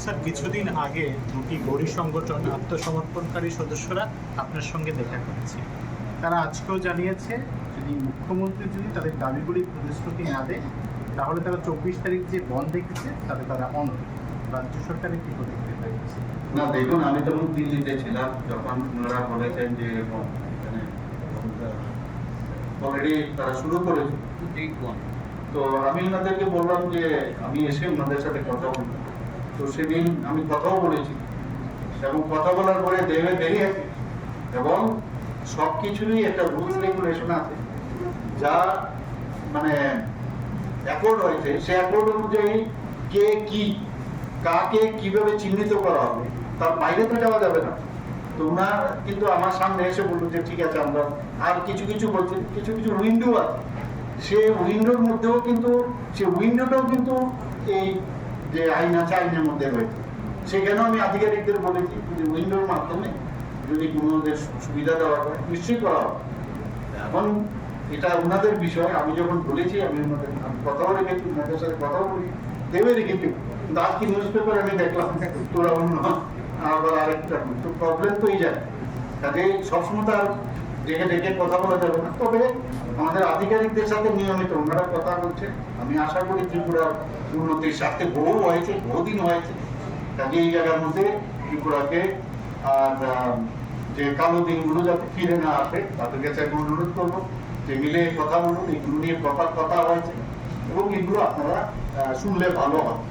Sir, কিছুদিন আগে দুটি গৌরী সংগঠন আত্মসমর্পণকারী সদস্যরা আপনার সঙ্গে দেখা করেছে। তারা আজকেও জানিয়েছে যদি মুখ্যমন্ত্রী যদি তাদের দাবিগুলি প্রতিশ্রুতি না দেয় তাহলে তারা 24 তারিখ যে বন্ধ রেখেছে তাতে তারা অনড়। রাজ্য সরকারের কি প্রতিক্রিয়া রয়েছে? না দেখুন, আমি তখন দিল্লিতে ছিলাম যখন ওনারা বলেছেন যে এরকম এখানে অলরেডি তারা শুরু করেছে। তো আমি ওনাদেরকে বললাম যে আমি এসে ওনাদের সাথে কথা বলবো। তো সেদিন আমি কথাও বলেছি এবং কথা বলার পরে দেবে বেরিয়ে এবং সব কিছুরই একটা রুলস রেগুলেশন আছে যা মানে অ্যাকর্ড হয়েছে, সে অ্যাকর্ড অনুযায়ী কে কি কাকে কিভাবে চিহ্নিত করা হবে তার বাইরে তো যাওয়া যাবে না। তো ওনার কিন্তু আমার সামনে এসে বললো যে ঠিক আছে, আমরা আর কিছু কিছু বলছি, কিছু কিছু উইন্ডো আছে, সে উইন্ডোর মধ্যেও কিন্তু সে উইন্ডোটাও কিন্তু এই যে আইন আছে আইনের মধ্যে রয়েছে। সেখানেও আমি আধিকারিকদের বলেছি যে উইন্ডোর মাধ্যমে যদি কোনো ওদের সুবিধা দেওয়া হয় নিশ্চয়ই করা হবে। এখন এটা ওনাদের বিষয়। আমি যখন বলেছি আমি কথাও রেখেছি, ওনাদের সাথে কথাও বলি দেবে রেখেছি, কিন্তু আজকে নিউজ পেপার আমি দেখলাম তোরা অন্য আবার আরেকটা। তো প্রবলেম তো এই যায়, কাজে সবসময় তার ডেকে ডেকে কথা বলা যাবে না। তবে আমাদের আধিকারিকদের সাথে নিয়মিত ওনারা কথা বলছে। আমি আশা করি ত্রিপুরার উন্নতির স্বার্থে বহুদিন হয়েছে, কাজে এই জায়গার মধ্যে ত্রিপুরাকে আর যে কালো দিনগুলো যাতে ফিরে না আসে তাদের কাছে আমি অনুরোধ করবো যে মিলে কথা বলুন। এগুলো নিয়ে প্রপার কথা হয়েছে এবং এগুলো আপনারা শুনলে ভালো হয়।